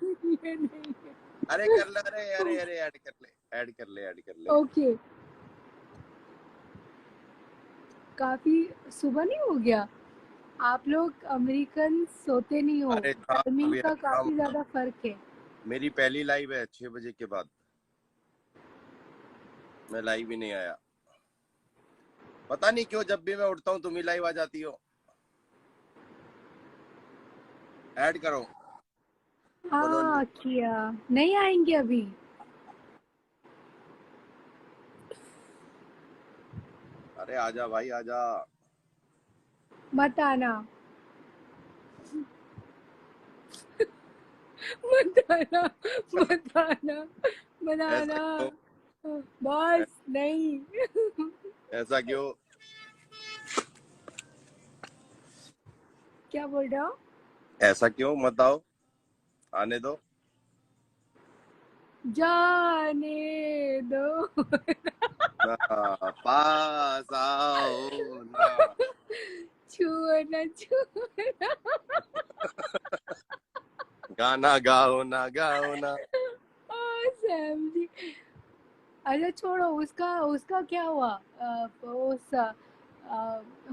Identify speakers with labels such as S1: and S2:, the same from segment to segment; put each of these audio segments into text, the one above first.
S1: ये नहीं है।
S2: अरे कर ले, अरे अरे अरे ऐड कर ले, ऐड कर ले, ऐड कर ले।
S1: ओके, काफी सुबह नहीं हो गया? आप लोग अमेरिकन सोते नहीं हो,
S2: अरे काम,
S1: टाइमिंग
S2: अभी
S1: का
S2: अभी काम।
S1: काफी ज्यादा फर्क है।
S2: मेरी पहली लाइव है 6 बजे के बाद, मैं लाइव ही नहीं आया। पता नहीं क्यों जब भी मैं उठता हूँ तुम ही लाइव आ जाती हो। ऐड करो, फॉलो मी।
S1: हाँ किया, नहीं आएंगे अभी।
S2: अरे आजा भाई आजा।
S1: मत आना, मत आना, मत आना, मत
S2: ऐसा
S1: आना।
S2: क्यों?
S1: बॉस नहीं।
S2: ऐसा क्यों?
S1: क्या बोल रहे हो?
S2: ऐसा क्यों? मत आओ, आने दो।
S1: जाने दो।
S2: ना, पास आओ ना।
S1: छुओ ना, छुओ ना।
S2: गाना गाओ ना, गाओ ना।
S1: सैम जी, अच्छा छोड़ो, उसका उसका क्या हुआ?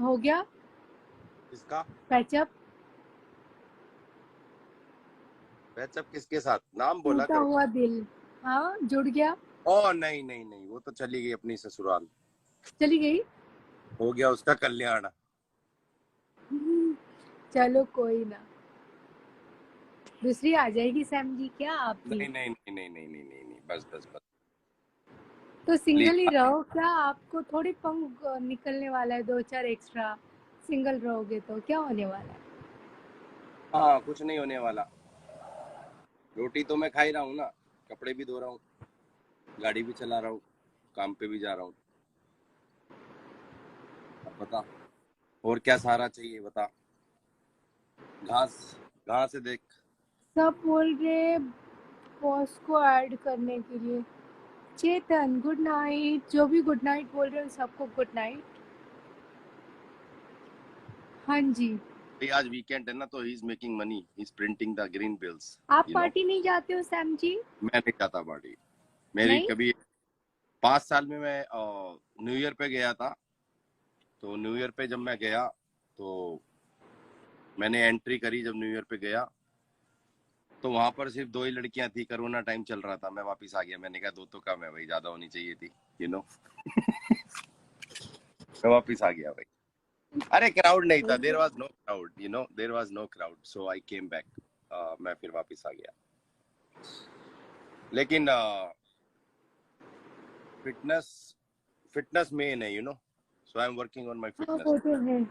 S1: हो गया
S2: किसका?
S1: पैचअप?
S2: पैचअप किसके साथ? नाम बोला
S1: टूटा
S2: करो।
S1: हुआ दिल, हाँ जुड़ गया?
S2: ओ नहीं नहीं नहीं, वो तो चली गई अपनी ससुराल।
S1: चली गई?
S2: हो गया उसका कल्याण।
S1: चलो कोई ना, दूसरी आ जाएगी सैम जी, क्या आपकी?
S2: नहीं नहीं नहीं नहीं नहीं नहीं नहीं नहीं, बस बस बस।
S1: तो
S2: प्लीज।
S1: सिंगल ही रहो, क्या आपको थोड़ी पंख निकलने वाला है दो चार एक्स्ट्रा? सिंगल रहोगे तो क्या होने वाला है?
S2: हाँ कुछ नहीं होने वाला। रोटी तो मैं खा ही रहा हूँ ना, कपड़े भी धो रहा हूँ, गाड़ी भी चला रहा हूँ, काम पे भी जा रहा हूँ। अब बता, और क्या सहारा चाहिए बता। घास, घास से देख।
S1: सब बोल रहे बॉस को ऐड करने के लिए। चेतन गुड नाइट, जो भी गुड नाइट बोल रहे हो सबको गुड नाइट। हाँ जी।
S2: भाई आज वीकेंड है ना, तो he is making money, he is printing the green bills.
S1: आप
S2: यू नो,
S1: पार्टी नहीं जाते हो सैम जी?
S2: मैं नहीं जाता पार्टी। मेरी
S1: नहीं?
S2: कभी 5 साल में मैं न्यू ईयर पे गया था। तो न्यू ईयर पे जब मैं गया, तो मैंने एंट्री करी जब न्यू ईयर पे गया, तो वहां पर सिर्फ 2 ही लड़कियां थी, कोरोना टाइम चल रहा था। मैं वापस आ गया, मैंने कहा दो तो कम है भाई, ज्यादा होनी चाहिए थी। यू नो, मैं वापस आ गया भाई। अरे क्राउड नहीं था, there was no crowd, you know, there was no crowd, so I came back. मैं फिर वापस आ गया। लेकिन फिटनेस, फिटनेस मेन है, you know, so I am working on my
S1: हाँ
S2: फिटनेस।
S1: वो तो है।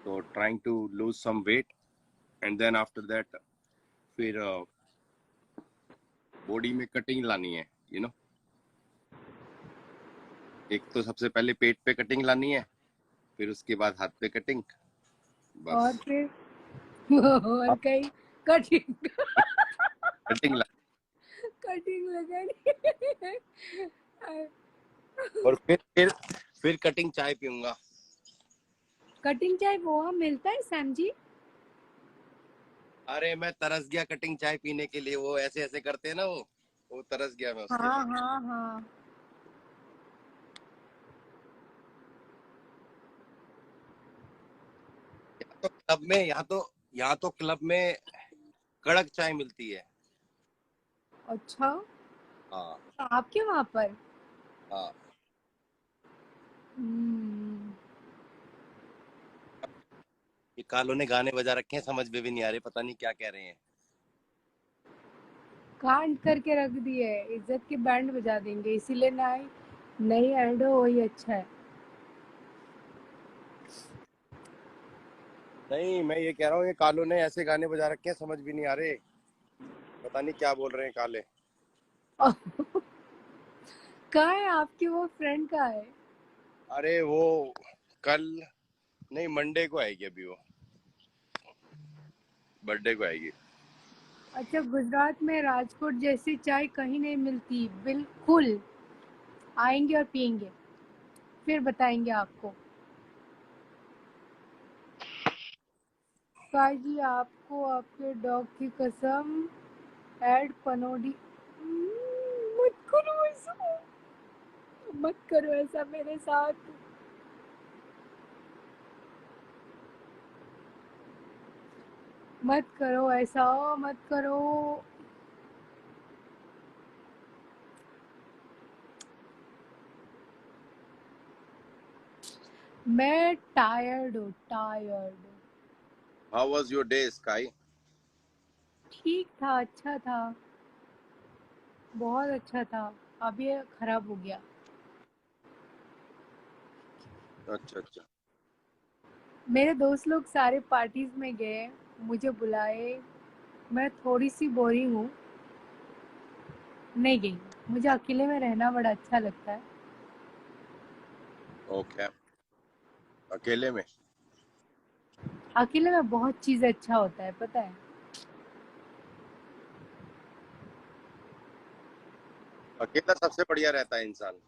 S2: तो trying to lose some weight, and then after that फिर बॉडी में कटिंग लानी है, यू नो। एक तो सबसे पहले पेट पे कटिंग लानी है, फिर उसके बाद हाथ पे कटिंग, बस।
S1: और फिर और
S2: हाँ,
S1: कहीं कटिंग,
S2: कटिंग ला,
S1: कटिंग लगानी।
S2: और फिर कटिंग चाय पीऊंगा।
S1: कटिंग चाय वहाँ मिलता है सैम जी?
S2: अरे मैं तरस गया कटिंग चाय पीने के लिए, वो ऐसे ऐसे करते हैं ना, वो तरस गया मैं उसके
S1: हाँ
S2: लिए।
S1: हाँ हाँ।
S2: यहाँ तो क्लब में, यहाँ तो क्लब में कड़क चाय मिलती है।
S1: अच्छा,
S2: हाँ
S1: तो आपके वहाँ पर?
S2: हाँ।
S1: हम्म,
S2: ये कालों ने गाने बजा रखे हैं, समझ में भी नहीं आ रहे, पता नहीं क्या कह रहे हैं।
S1: कांड करके रख दिए, इज्जत के बैंड बजा देंगे, इसीलिए नहीं, नहीं ऐड हो वही अच्छा है।
S2: नहीं, मैं ये कह रहा हूँ, ये कालों ने ऐसे गाने बजा रखे हैं, समझ भी नहीं आ रहे, पता नहीं क्या बोल रहे हैं काले।
S1: कहाँ है आपकी वो फ्रेंड, कहाँ है?
S2: अरे वो कल, नहीं मंडे को आएगी, अभी वो बर्थडे को आएगी।
S1: अच्छा, गुजरात में राजकोट जैसी चाय कहीं नहीं मिलती, बिल्कुल। आएंगे और पियेंगे, फिर बताएंगे आपको। काजी आप को आपके डॉग की कसम ऐड पनोडी। मत करो ऐसा, मत करो ऐसा मेरे साथ। मत करो ऐसा, मत करो। मैं टायर्ड हूँ, tired.
S2: How was your day sky?
S1: ठीक था, अच्छा था, बहुत अच्छा था। अब ये खराब हो गया।
S2: अच्छा अच्छा।
S1: मेरे दोस्त लोग सारे पार्टीज में गए, मुझे बुलाए। मैं थोड़ी सी बोरिंग हूँ, नहीं गई। मुझे अकेले में रहना बड़ा अच्छा लगता है।
S2: ओके। अकेले में?
S1: अकेले में बहुत चीज अच्छा होता है, पता है।
S2: अकेला सबसे बढ़िया रहता है इंसान।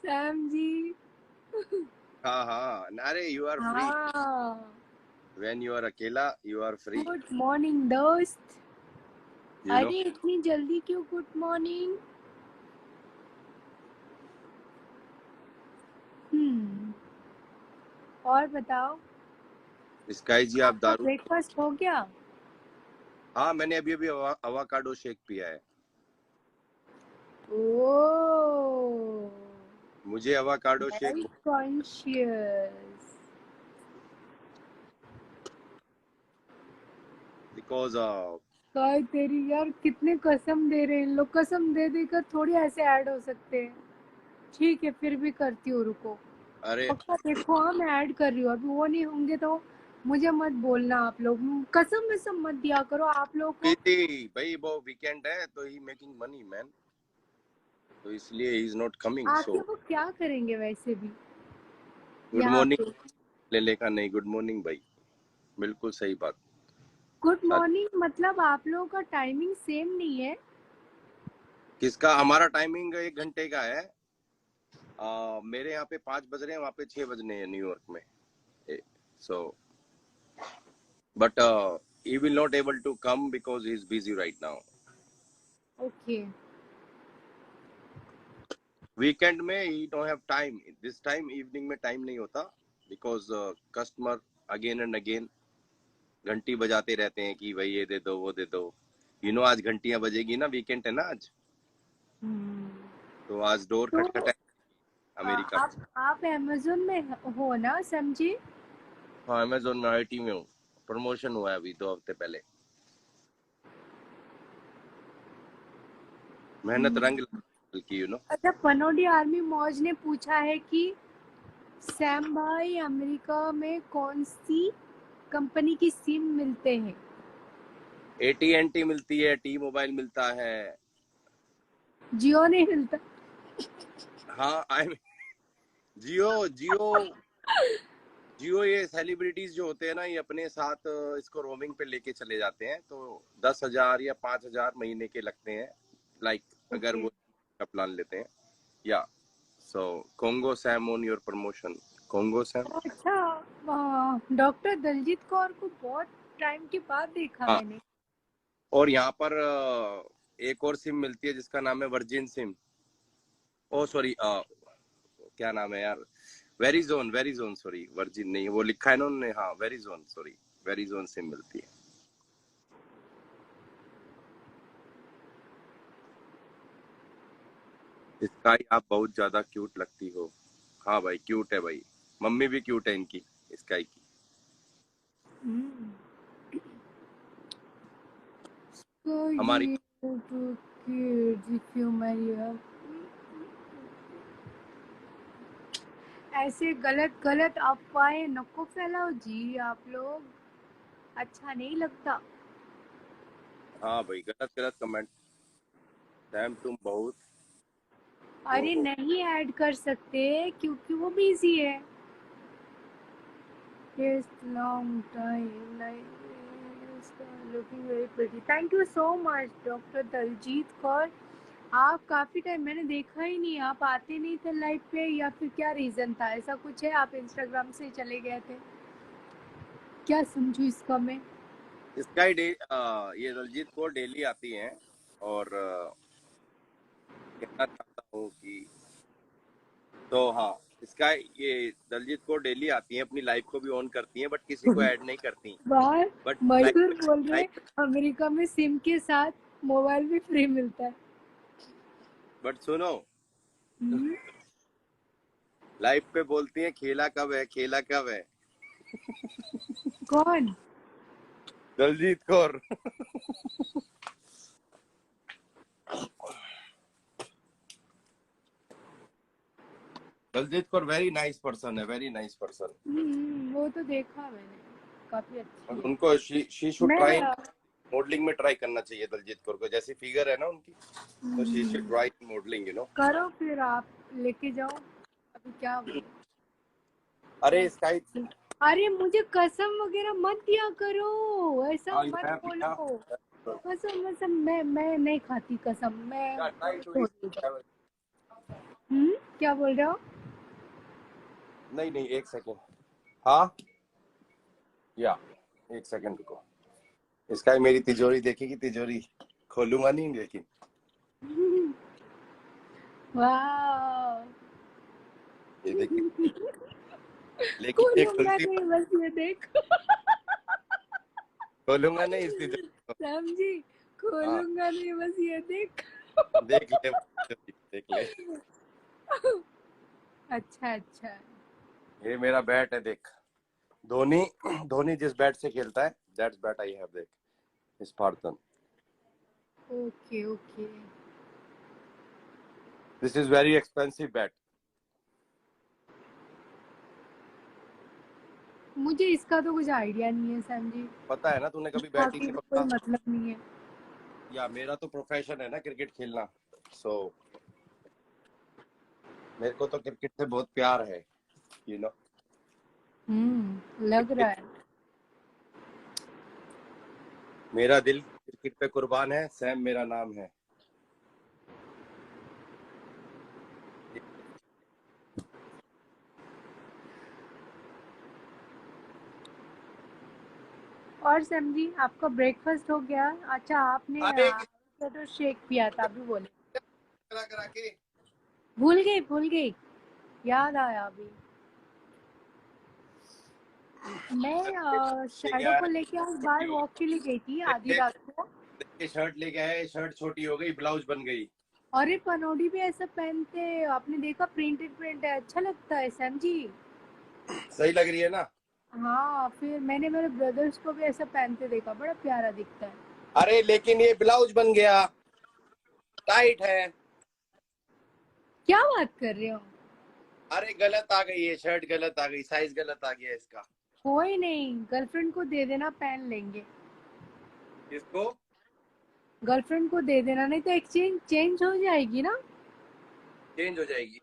S1: सैम जी।
S2: हाँ हाँ, अरे यू आर फ्री।
S1: हाँ।
S2: व्हेन यू आर अकेला you are free.
S1: Good morning दोस्त।
S2: You know.
S1: अरे इतनी जल्दी क्यों गुड मॉर्निंग? हम्म। और बताओ,
S2: स्काई जी, आप
S1: आपका
S2: दारू?
S1: ब्रेकफास्ट हो गया?
S2: हाँ, मैंने अभी अभी अवाकाडो शेक पिया है।
S1: ओह,
S2: मुझे avocado shake
S1: very conscious.
S2: Because
S1: काय तेरी यार, कितने कसम दे रहे हैं इन लोग। कसम दे देकर थोड़ी ऐसे ऐड हो सकते हैं। ठीक है, फिर भी करती हूँ, रुको।
S2: अरे
S1: पक्का देखो, हाँ मैं ऐड कर रही हूँ। अभी वो नहीं होंगे तो मुझे मत बोलना आप लोग। कसम में सब मत दिया करो आप लोगों को।
S2: प्रीति भाई, वो वीकेंड है तो ही मेकिंग मनी मैन, तो इसलिए ही इज नॉट कमिंग। सो
S1: आके वो क्या करेंगे वैसे भी
S2: गुड
S1: यहाँ
S2: मॉर्निंग।
S1: पे?
S2: ले लेका नहीं, गुड मॉर्निंग भाई। बिल्कुल सही बात।
S1: गुड
S2: आज
S1: मॉर्निंग मतलब आप लोगों का टाइमिंग सेम नहीं है?
S2: किसका? हमारा टाइमिंग 1 घंटे का है। मेरे यहाँ पे 5 बज रहे हैं, वहाँ पे 6 बजने हैं न्यूयॉर्क में। So but he will not able to come because he is busy right now.
S1: Okay.
S2: Weekend में ही don't have time. This time evening में टाइम नहीं होता, because customer again and again घंटी बजाते रहते हैं कि भाई ये दे दो वो दे दो। आज घंटियां बजेगी ना, वीकेंड है ना आज।
S1: हम्म।
S2: तो आज डोर
S1: तो
S2: खटखटाए अमेरिका में।
S1: आप अमेज़न में हो ना समझी?
S2: हाँ, अमेजोन में आईटी में हूँ। प्रमोशन हुआ है अभी 2 हफ्ते पहले। मेहनत रंग की
S1: अच्छा, पनोडी आर्मी मौज ने पूछा है कि सैम भाई, अमेरिका में कौन सी कंपनी की सिम मिलते हैं?
S2: AT&T मिलती है, टी मोबाइल मिलता है।
S1: जियो नहीं मिलता?
S2: हाँ, आई जियो। जियो। जियो ये सेलिब्रिटीज जो होते हैं ना, ये अपने साथ इसको रोमिंग पे लेके चले जाते हैं, तो 10,000 या 5,000 महीने के लगते हैं। लाइक अगर
S1: ओके।
S2: वो का प्लान लेते हैं। या so congo Sam on your promotion. Congo Sam.
S1: अच्छा, डॉक्टर दलजीत कौर को बहुत टाइम के बाद देखा
S2: हाँ,
S1: मैंने।
S2: और यहाँ पर एक और सिम मिलती है जिसका नाम है वर्जिन सिम। ओ सॉरी, क्या नाम है यार? वेरीजोन, वेरीजोन, सॉरी, वर्जिन नहीं, वो लिखा है ना उन्होंने। हाँ, वेरीजोन, सॉरी, वेरीजोन सिम मिलती है। स्काई, आप बहुत ज्यादा क्यूट लगती हो। हाँ भाई, क्यूट है भाई। मम्मी भी क्यूट है इनकी, स्काई की।
S1: हम्म।
S2: हमारी
S1: Sky to kids if you marry her। ऐसे गलत गलत अफवाहें नको फैलाओ जी आप लोग, अच्छा नहीं लगता।
S2: हाँ भाई, गलत गलत कमेंट। सैम तुम बहुत वो
S1: अरे
S2: हो।
S1: नहीं ऐड कर सकते क्योंकि वो बिजी है। Yes, long time like this, looking very pretty. Thank you so much, Dr. Daljit Kaur. आप काफी टाइम मैंने देखा ही नहीं, आप आते नहीं थे लाइव पे या फिर क्या रीजन था? ऐसा कुछ है, आप इंस्टाग्राम से चले गए थे? क्या समझू इसका मैं?
S2: स्काई ये दलजीत कौर डेली आती हैं और कहना चाहता हूँ कि तो हाँ, स्काई ये दलजीत कौर डेली आती हैं, अपनी लाइव को भी ऑन करती हैं, बट किसी को ऐड नहीं करती।
S1: बाहर
S2: बट
S1: मजदूर
S2: लाइव
S1: बोल रहे
S2: लाइव
S1: अमेरिका में सिम के साथ मोबाइल भी फ्री मिलता है।
S2: बट सुनो,
S1: हम्म,
S2: लाइव पे बोलती हैं खेला कब है, खेला कब है।
S1: कौन?
S2: Daljit Kaur. Daljit Kaur very nice person है, वेरी नाइस पर्सन।
S1: वो तो देखा मैंने, काफी
S2: और
S1: अच्छी है।
S2: उनको शी शुड
S1: मैं
S2: ट्राई मॉडलिंग में ट्राई करना चाहिए दलजीत कौर को, जैसी फिगर है ना उनकी, तो she should try modelling, you know.
S1: करो फिर, आप लेके जाओ। अभी क्या बोले?
S2: अरे स्काई,
S1: अरे मुझे कसम वगैरह मत दिया करो, ऐसा
S2: यू
S1: मत
S2: हैव पिया,
S1: बोलो। कसम कसम, मैं नहीं खाती कसम, मैं
S2: ट्राई टू
S1: छोड़ दूँ। क्या बोल रहे हो?
S2: नहीं नहीं, एक सेकेंड। हाँ, या एक सेकेंड रुको। स्काई मेरी तिजोरी देखेगी, तिजोरी खोलूंगा नहीं लेकिन।
S1: वाह।
S2: ये देखिए, लेकिन ये
S1: खोलूंगा
S2: खुलती,
S1: नहीं, बस ये देख।
S2: खोलूंगा नहीं इस तिजोरी को।
S1: समझी?
S2: हाँ,
S1: खोलूंगा नहीं, बस ये देख।
S2: देख ले, देख ले।
S1: अच्छा अच्छा।
S2: ये मेरा बैट है, देख। धोनी, धोनी जिस बैट से खेलता है, दैट्स बैट आई हैव, देख, Spartan.
S1: Okay okay.
S2: This is very expensive bat.
S1: मुझे इसका तो कुछ आइडिया नहीं है सैम जी।
S2: पता है ना, तूने कभी बैटिंग
S1: बाकी
S2: नहीं
S1: भी कोई
S2: पकड़ा।
S1: मतलब नहीं है।
S2: या मेरा तो प्रोफेशन है ना क्रिकेट खेलना, सो मेरे को तो क्रिकेट से बहुत प्यार है, यू नो।
S1: लग रहा है।
S2: मेरा दिल क्रिकेट पे कुर्बान है, सैम मेरा नाम है।
S1: और सैम जी, आपका ब्रेकफास्ट हो गया? अच्छा, आपने
S2: अरे
S1: तो शेक पिया था अभी बोले।
S2: करा करा के
S1: भूल गई, याद आया अभी। मैं
S2: लेके
S1: शैडो
S2: आया,
S1: को लेके आज बाहर
S2: छोटी हो
S1: वॉक के लिए गई थी
S2: देख
S1: आधी
S2: देख
S1: रात को।
S2: देख के शर्ट लेके आया, शर्ट छोटी हो गई, ब्लाउज बन गई।
S1: अरे पनौडी भी ऐसा पहनते हैं, आपने देखा? प्रिंटेड प्रिंट है, अच्छा लगता है सैम जी।
S2: सही लग रही है ना।
S1: हाँ, फिर मैंने मेरे ब्रदर्स को भी ऐसा पहनते देखा, बड़ा प्यारा दिखता है।
S2: अरे लेकिन ये ब्लाउज बन गया, टाइट है।
S1: क्या बात कर रहे हो?
S2: अरे गलत आ गई है शर्ट, गलत आ गई, साइज गलत आ गया इसका।
S1: कोई नहीं, गर्लफ्रेंड को दे देना, पहन लेंगे।
S2: इसको
S1: गर्लफ्रेंड को दे देना, नहीं तो एक्सचेंज चेंज हो जाएगी ना।
S2: चेंज हो जाएगी।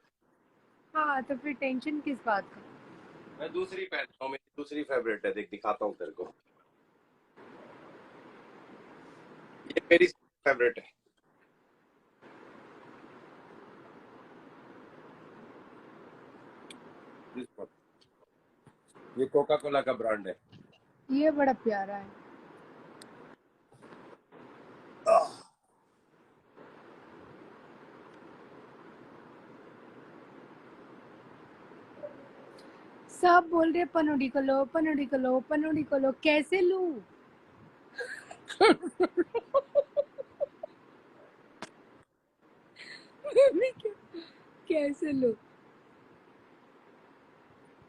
S1: हाँ, तो फिर टेंशन किस बात का?
S2: मैं दूसरी पहनता हूँ, मेरी दूसरी फेवरेट है, देख दिखाता हूँ तेरे को। ये मेरी फेवरेट है। ये कोका कोला का ब्रांड है।
S1: ये बड़ा प्यारा है। सब बोल रहे पनौडी को लो, पनौडी को लो, पनौडी को लो, कैसे लूं? कैसे लूं?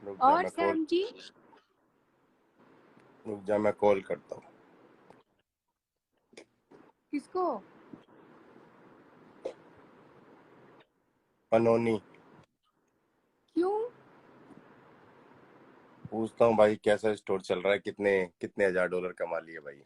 S2: रुक जा
S1: और
S2: मैं कॉल,
S1: सैम जी,
S2: रुक जा मैं कॉल करता हूँ।
S1: किसको?
S2: पनोनी।
S1: क्यों?
S2: पूछता हूँ भाई कैसा स्टोर चल रहा है, कितने कितने $1000 कमा लिए भाई।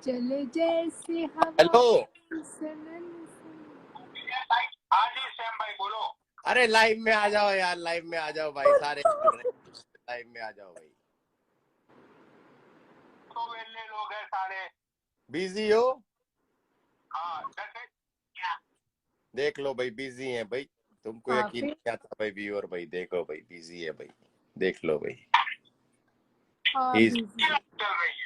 S1: चले जैसे हवा
S2: हेलो,
S1: सनन से।
S2: अरे लाइव में आ जाओ यार, लाइव में आ जाओ भाई, सारे लाइव में आ जाओ भाई।
S3: तो वेले लोग हैं सारे।
S2: बिजी हो?
S3: हाँ
S2: देख लो भाई, बिजी हैं भाई, तुमको
S1: हाँ,
S2: यकीन
S1: फिर
S2: नहीं आता भाई, व्यूअर भाई, देखो भाई, बिजी है भाई, देख लो भाई।
S1: हाँ
S2: He's-
S1: बिजी।
S3: चल रही है।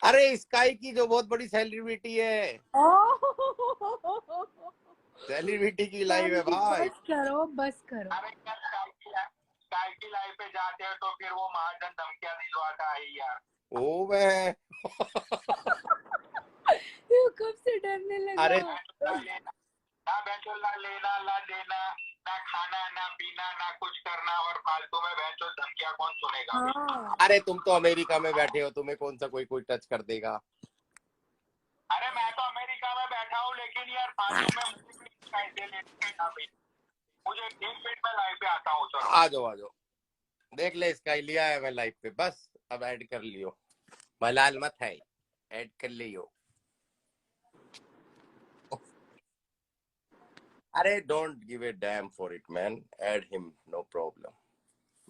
S2: अरे स्काई की जो बहुत बड़ी सेलिब्रिटी है, सेलिब्रिटी की लाइव है भाई।
S1: बस करो बस करो।
S3: अरे यार स्काई की लाइफ पे जाते हैं तो फिर वो महाजन धमकियां दिलवाता है यार।
S2: ओ मैं
S1: ये कब से डरने लगा?
S2: अरे
S3: ना बेचो, ना लेना ना देना, ना खाना ना पीना ना कुछ करना, और फालतू में बेचो धमकियां कौन सुनेगा।
S1: हाँ
S2: अरे तुम तो अमेरिका में बैठे हो, तुम्हें कौन सा कोई टच कर देगा।
S3: अरे मैं तो अमेरिका में बैठा हूँ, लेकिन यार फालतू में मुझे कैसे लेना भाई। मुझे 1 मिनट में लाइव पे आता हूँ। चलो
S2: आ जाओ आ जाओ, देख ले, स्काई लिया है मैं लाइव पे, बस अब ऐड कर लियो, मलाल मत है, ऐड कर लियो। अरे don't give a damn for it man, add him, no problem,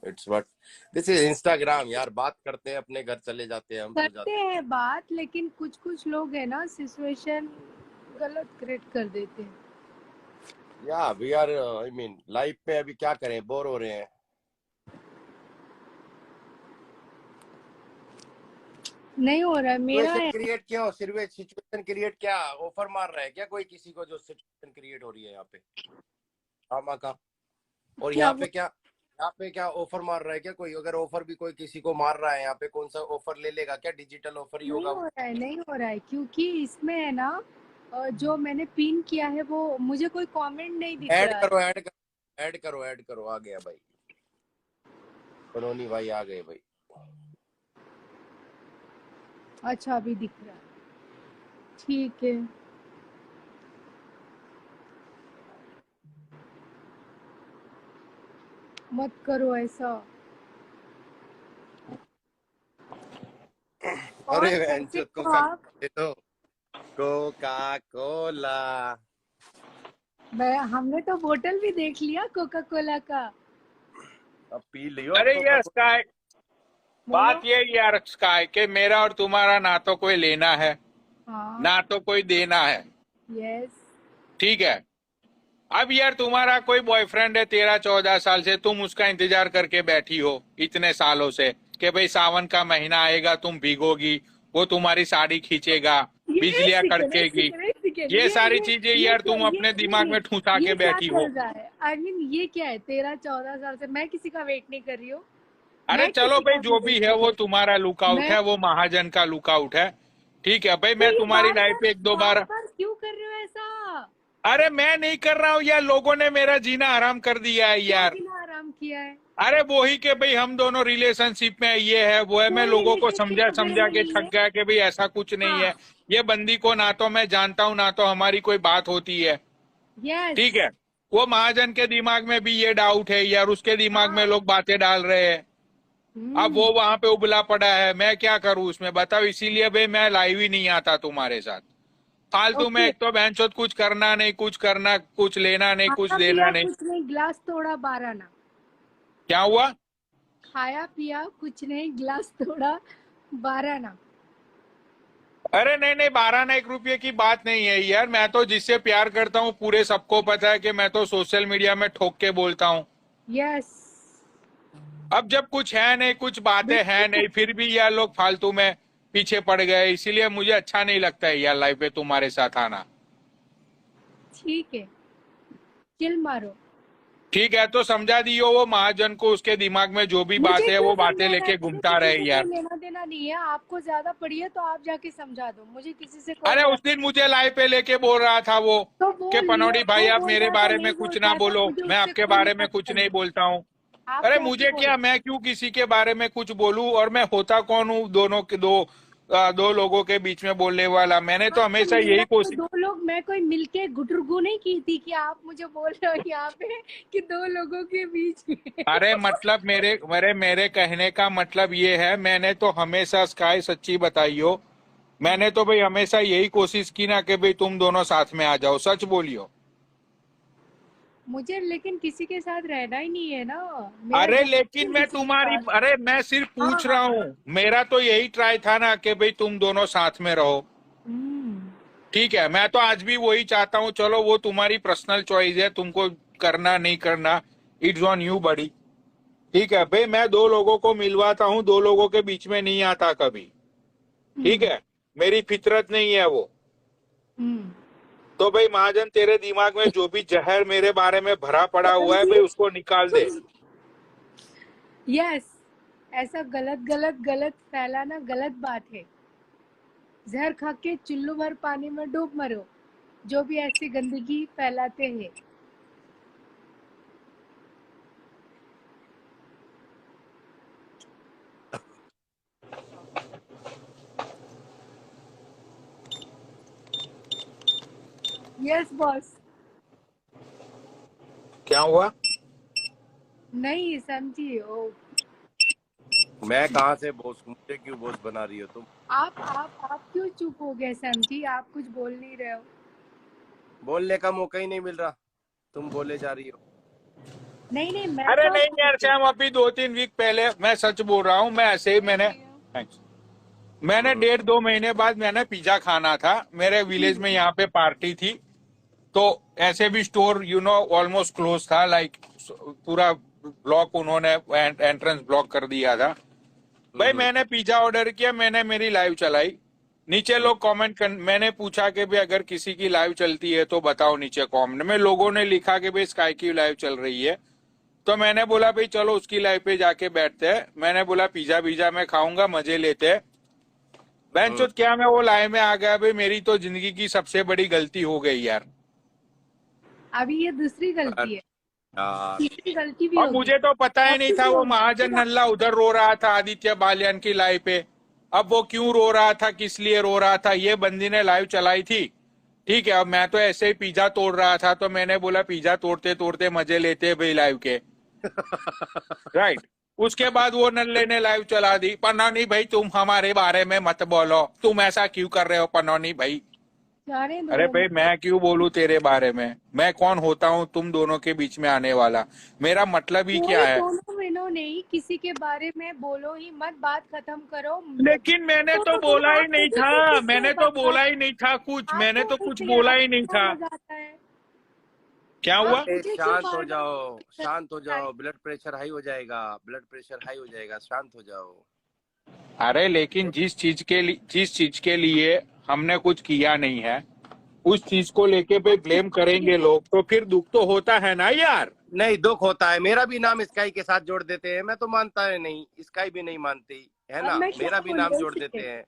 S2: it's what this is Instagram यार, बात करते हैं अपने घर चले जाते हैं, हम सो
S1: करते
S2: जाते
S1: हैं बात, लेकिन कुछ कुछ लोग है ना सिचुएशन गलत क्रिएट कर देते हैं।
S2: या we are, I mean life पे अभी क्या करें, बोर हो रहे हैं।
S1: नहीं हो रहा है मेरा
S2: सिचुएशन
S1: है।
S2: क्रिएट क्या हो, सिर्फ सिचुएशन क्रिएट क्या ऑफर मार रहा है क्या कोई किसी को, जो सिचुएशन क्रिएट हो रही है यहाँ पे आमा का। और
S1: क्या
S2: यहाँ पे क्या ऑफर मार रहा है क्या कोई, अगर ऑफर भी कोई किसी को मार रहा है यहाँ पे, कौन सा ऑफर ले लेगा क्या, डिजिटल ऑफर ही
S1: नहीं
S2: होगा।
S1: हो रहा है, नहीं हो रहा है, क्योंकि इसमें है ना जो मैंने पिन किया है वो मुझे कोई कमेंट नहीं दिख
S2: ऐड
S1: रहा है।
S2: करो ऐड करो ऐड करो ऐड करो, आ गया भाई, बनोनी भाई आ गए भाई।
S1: अच्छा अभी दिख रहा है, ठीक है। मत करो ऐसा। और
S2: अरे
S1: कैसे हो
S2: कोका
S1: आप?
S2: कोका कोला,
S1: हमने तो बोतल भी देख लिया कोका कोला का।
S2: अब पी लियो।
S3: अरे
S2: कोका
S3: ये स्काई, बात ये है यार स्काई के मेरा और तुम्हारा ना तो कोई लेना है
S1: हाँ
S3: ना तो कोई देना है,
S1: यस।
S3: ठीक है। अब यार तुम्हारा कोई बॉयफ्रेंड है 13-14 साल से, तुम उसका इंतजार करके बैठी हो इतने सालों से कि भाई सावन का महीना आएगा, तुम भीगोगी, वो तुम्हारी साड़ी खींचेगा, बिजलियां कड़केगी, ये सारी चीजें यार तुम अपने दिमाग में ठूसा के बैठी हो।
S1: आई मीन ये क्या है, 13-14 साल से मैं किसी का वेट नहीं कर रही हूँ।
S3: अरे
S1: मैं
S3: चलो
S1: किसी
S3: भाई
S1: का
S3: जो
S1: भी
S3: भी
S1: wait
S3: है
S1: नहीं
S3: वो
S1: कर
S3: तुम्हारा लुकआउट
S1: मैं
S3: है, वो महाजन का लुकआउट है, ठीक है भाई।
S1: तो
S3: मैं
S1: ये
S3: तुम्हारी
S1: बार
S3: लाइफ पे 1-2
S1: बार
S3: बार,
S1: बार क्यों कर रहे हो ऐसा?
S3: अरे मैं नहीं कर रहा हूँ यार, लोगों ने मेरा जीना हराम कर दिया है
S1: क्या
S3: यार।
S1: जीना आराम किया है?
S3: अरे वो ही के भाई हम दोनों रिलेशनशिप में, ये है वो है, मैं
S1: कोई
S3: लोगों को
S1: रिलेशनशिप
S3: समझा
S1: वगैरह
S3: समझा के
S1: नहीं
S3: थक
S1: है।
S3: गया कि भाई ऐसा कुछ नहीं
S1: हाँ
S3: है। ये बंदी को ना तो मैं जानता हूँ ना तो हमारी कोई बात होती है,
S1: यस।
S3: ठीक है। वो महाजन के दिमाग में भी ये डाउट है यार, उसके दिमाग में
S1: हाँ
S3: लोग बातें डाल रहे हैं। अब वो वहां पे उबला पड़ा है, मैं क्या करूं उसमें बताओ, इसीलिए भाई मैं लाइव ही नहीं आता तुम्हारे साथ फालतू में।
S1: ओके।
S3: एक तो बहनचोद कुछ करना नहीं, कुछ करना, कुछ लेना नहीं, कुछ
S1: खाया
S3: देना
S1: पिया
S3: नहीं।
S1: कुछ नहीं, गिलास तोड़ा 12 ना।
S3: क्या हुआ?
S1: खाया पिया कुछ नहीं, गिलास तोड़ा 12 ना।
S3: अरे नहीं नहीं, 12 ना 1 रुपये की बात नहीं है यार। मैं तो जिससे प्यार करता हूँ पूरे सबको पता है कि मैं तो सोशल मीडिया में ठोक के बोलता हूँ।
S1: यस
S3: अब जब कुछ है नहीं, कुछ बातें हैं
S1: बिल्कुल।
S3: नहीं, फिर भी यार लोग फालतू में पीछे पड़ गए, इसीलिए मुझे अच्छा नहीं लगता है यार लाइफ पे तुम्हारे साथ आना।
S1: ठीक है, चिल मारो।
S3: ठीक है, तो समझा दियो वो महाजन को, उसके दिमाग में जो भी
S1: मुझे
S3: बातें है
S1: क्यों
S3: वो बातें
S1: समझाना है?
S3: लेके
S1: मुझे
S3: घूमता
S1: किसी
S3: रहे
S1: से
S3: यार।
S1: कोई लेना देना नहीं है। आपको ज्यादा पड़ी है तो आप जाके समझा दो, मुझे किसी से कोई
S3: अरे
S1: लेना।
S3: उस दिन मुझे लाइव पे लेके बोल रहा था वो
S1: तो वो
S3: कि पनौड़ी भाई
S1: वो
S3: आप
S1: बोल
S3: मेरे
S1: रहा था
S3: बारे में
S1: नहीं बोल
S3: कुछ ना
S1: रहा था,
S3: बोलो,
S1: मुझे
S3: मैं
S1: उससे
S3: आपके
S1: कोई
S3: बारे में
S1: लेना
S3: कुछ
S1: देना
S3: नहीं
S1: नहीं।
S3: बोलता हूँ।
S1: आप
S3: अरे
S1: जाके
S3: मुझे
S1: बोलो।
S3: क्या, मैं क्यों किसी के बारे में कुछ बोलूं, और मैं होता कौन हूँ दोनों के दो लोगों के बीच में बोलने वाला। मैंने तो
S1: हाँ तो
S3: हमेशा
S1: मेरा
S3: यही
S1: तो
S3: कोशिश,
S1: 2 लोग, मैं कोई मिलके गुटरगू नहीं की थी कि आप मुझे बोल रहे हो यहाँ पे कि 2 लोगों के बीच में।
S3: अरे मतलब मेरे कहने का मतलब ये है, मैंने तो हमेशा स्काई सच्ची बताई हो, मैंने तो भाई हमेशा यही कोशिश की ना कि भाई तुम दोनों साथ में आ जाओ, सच बोलियो।
S1: मुझे लेकिन किसी के साथ रहना ही नहीं है ना, मेरा
S3: अरे
S1: जाना
S3: लेकिन
S1: ही
S3: मैं
S1: किसी के
S3: तुम्हारी,
S1: साथ।
S3: अरे मैं सिर्फ
S1: हाँ
S3: पूछ
S1: हाँ।
S3: रहा हूँ। मेरा तो यही ट्राई था ना कि भाई तुम दोनों साथ में रहो।
S1: हम्म।
S3: ठीक है, मैं तो आज भी वही चाहता हूँ। चलो वो तुम्हारी पर्सनल चॉइस है, तुमको करना नहीं करना, इट्स ऑन यू बड़ी। ठीक है भाई, मैं दो लोगों को मिलवाता हूँ, दो लोगों के बीच में नहीं आता कभी। ठीक
S1: हम्म।
S3: है, मेरी फितरत नहीं है वो।
S1: हम्म।
S3: तो भाई महाजन, तेरे दिमाग में जो भी जहर मेरे बारे में भरा पड़ा हुआ है भाई, उसको निकाल दे।
S1: यस, ऐसा गलत गलत गलत फैलाना गलत बात है। जहर खा के चुल्लू भर पानी में डूब मरो, जो भी ऐसी गंदगी फैलाते हैं। Yes boss.
S3: क्या हुआ?
S1: नहीं समझी ओ।
S2: मैं कहाँ से बॉस हूँ? मुझे क्यों बॉस बना रही हो तुम?
S1: आप क्यों चुप हो गए समझी? आप कुछ बोल नहीं रहे हो।
S2: बोलने का मौका ही नहीं मिल रहा, तुम बोले जा रही हो।
S1: नहीं नहीं, मैं
S3: अरे
S1: कब
S3: नहीं
S1: बोल
S3: यार
S1: रही
S3: श्याम, अभी 2-3 वीक पहले, मैं सच बोल रहा हूँ, मैं ऐसे ही मैंने, थैंक्स, मैंने
S2: हम्म।
S3: 1.5-2 महीने बाद मैंने पिज्जा खाना था। मेरे विलेज में यहाँ पे पार्टी थी, तो ऐसे भी स्टोर ऑलमोस्ट क्लोज था, लाइक पूरा ब्लॉक उन्होंने एंट्रेंस ब्लॉक कर दिया था। भाई
S2: हम्म।
S3: मैंने पिज्जा ऑर्डर किया, मैंने मेरी लाइव चलाई। नीचे
S2: हम्म।
S3: लोग मैंने पूछा कि भाई अगर किसी की लाइव चलती है तो बताओ। नीचे कमेंट में लोगों ने लिखा कि भाई स्काई की लाइव चल रही है। तो मैंने बोला भाई चलो उसकी लाइव पे जाके बैठते हैं। मैंने बोला पिज्जा पिज्जा मैं खाऊंगा, मजे लेते हैं।
S2: हम्म।
S3: बेंचोद क्या मैं वो लाइव में आ गया भाई, मेरी तो जिंदगी की सबसे बड़ी गलती हो गई यार।
S1: अभी ये दूसरी
S2: अरे
S1: गलती है।
S2: यार,
S1: तीसरी गलती भी
S3: और
S1: होगी।
S3: मुझे तो पता ही नहीं
S1: वापस
S3: था वो
S1: बोलना।
S3: महाजन नल्ला उधर रो रहा था आदित्य बालियान की लाइव पे। अब वो क्यों रो रहा था, किस लिए रो रहा था, ये बंदी ने लाइव चलाई थी। ठीक है, अब मैं तो ऐसे ही पिज्जा तोड़ रहा था, तो मैंने बोला पिज्जा तोड़ते तोड़ते मजे लेते भाई लाइव के। राइट। उसके बाद वो नल्ले ने लाइव चला दी, पन्नौनी भाई तुम हमारे बारे में मत बोलो, तुम ऐसा क्यों कर रहे हो पन्नौनी भाई।
S1: जाने दो।
S3: अरे भाई मैं क्यों बोलूं तेरे बारे में, मैं कौन होता हूँ तुम दोनों के बीच में आने वाला? मेरा मतलब ही क्या
S1: कोई
S3: है?
S1: दोनों मिनों नहीं, किसी के बारे में बोलो ही मत, बात खत्म करो।
S3: लेकिन मैंने तो
S1: तो
S3: बोला ही
S1: आप
S3: नहीं
S1: मुझे
S3: था,
S1: क्यों किसने
S3: मैंने तो
S1: बताया?
S3: बोला ही नहीं था कुछ, मैंने
S1: आपको
S3: तो कुछ
S1: किसने
S3: बोला ही नहीं
S1: आपको
S3: था।
S1: लगाता है?
S3: क्या
S1: आप
S3: हुआ?
S2: अरे
S1: मुझे क्यों
S2: शांत हो
S1: बार
S2: जाओ,
S1: बार?
S2: शांत हो जाओ, ब्लड प्रेशर हाई हो जाएगा, ब्लड प्रेशर हाई हो जाएगा, शांत हो जाओ।
S3: अरे लेकिन जिस चीज के लिए हमने कुछ किया नहीं है, उस चीज को लेके पे ब्लेम करेंगे लोग, तो फिर दुख तो होता है ना यार।
S2: नहीं, दुख होता है। मेरा भी नाम स्काई के साथ जोड़ देते हैं, मैं तो मानता है नहीं, स्काई भी नहीं मानती है
S1: अब
S2: ना,
S1: मैं क्या
S2: मेरा भी नाम
S1: बोलूं
S2: जोड़
S1: उसे?
S2: देते हैं।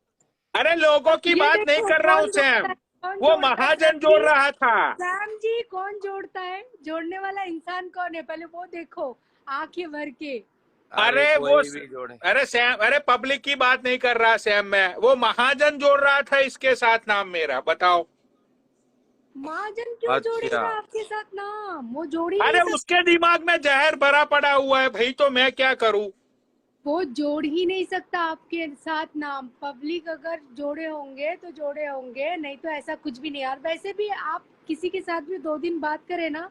S3: अरे लोगों की
S1: ये
S3: बात नहीं
S1: देखो
S3: कर रहा हूँ
S1: कौन जोड़ता
S3: सैम,
S1: है, कौन
S3: वो
S1: जोड़ता है
S3: महाजन
S1: सैम
S3: जोड़
S1: जी?
S3: रहा था।
S1: सैम जी कौन जोड़ता है? जोड़ने वाला इंसान कौन है, पहले वो देखो, आंखें भर के।
S2: अरे
S3: अरे वो
S2: कोई भी जोड़े।
S3: अरे सैम, अरे पब्लिक की बात नहीं कर रहा सैम, मैं वो महाजन जोड़ रहा था इसके साथ नाम मेरा, बताओ।
S1: महाजन क्यों
S2: अच्छा।
S1: जोड़ेगा आपके साथ नाम? वो जोड़ ही नहीं
S3: अरे
S1: सकता।
S3: उसके दिमाग में जहर भरा पड़ा हुआ है भाई, तो मैं क्या करूं?
S1: वो जोड़ ही नहीं सकता आपके साथ नाम। पब्लिक अगर जोड़े होंगे तो जोड़े होंगे, नहीं तो ऐसा कुछ भी नहीं। और वैसे भी आप किसी के साथ भी 2 दिन बात करें ना,